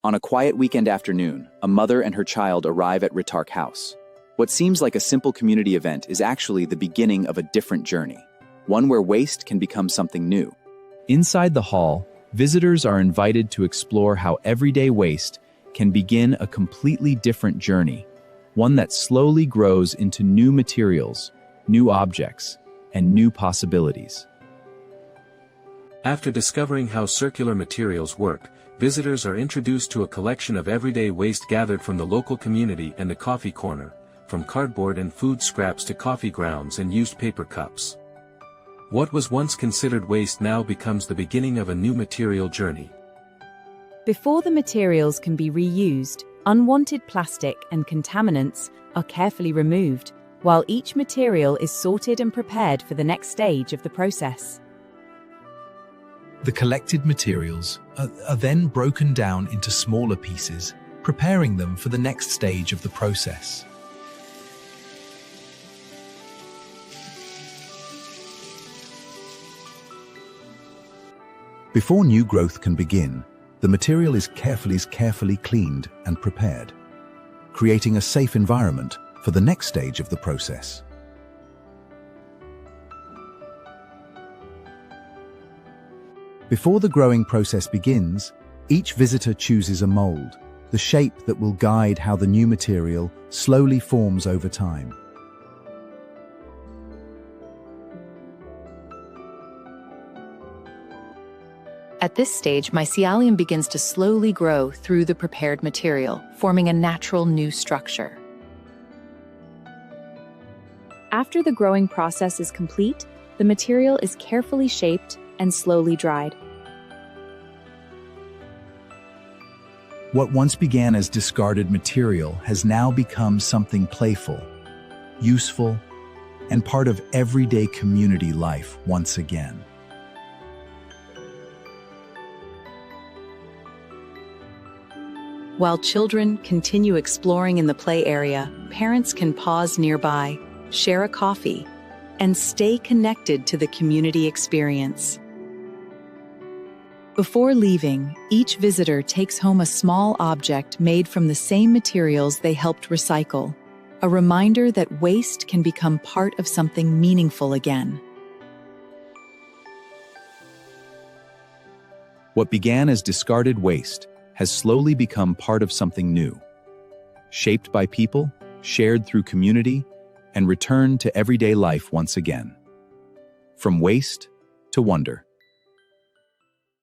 On a quiet weekend afternoon, a mother and her child arrive at Ritark House. What seems like a simple community event is actually the beginning of a different journey, one where waste can become something new. Inside the hall, visitors are invited to explore how everyday waste can begin a completely different journey, one that slowly grows into new materials, new objects, and new possibilities. After discovering how circular materials work, visitors are introduced to a collection of everyday waste gathered from the local community and the coffee corner, from cardboard and food scraps to coffee grounds and used paper cups. What was once considered waste now becomes the beginning of a new material journey. Before the materials can be reused, unwanted plastic and contaminants are carefully removed, while each material is sorted and prepared for the next stage of the process. The collected materials are then broken down into smaller pieces, preparing them for the next stage of the process. Before new growth can begin, the material is carefully cleaned and prepared, creating a safe environment for the next stage of the process. Before the growing process begins, each visitor chooses a mold, the shape that will guide how the new material slowly forms over time. At this stage, mycelium begins to slowly grow through the prepared material, forming a natural new structure. After the growing process is complete, the material is carefully shaped and slowly dried. What once began as discarded material has now become something playful, useful, and part of everyday community life once again. While children continue exploring in the play area, parents can pause nearby, share a coffee, and stay connected to the community experience. Before leaving, each visitor takes home a small object made from the same materials they helped recycle, a reminder that waste can become part of something meaningful again. What began as discarded waste has slowly become part of something new, shaped by people, shared through community, and returned to everyday life once again. From waste to wonder.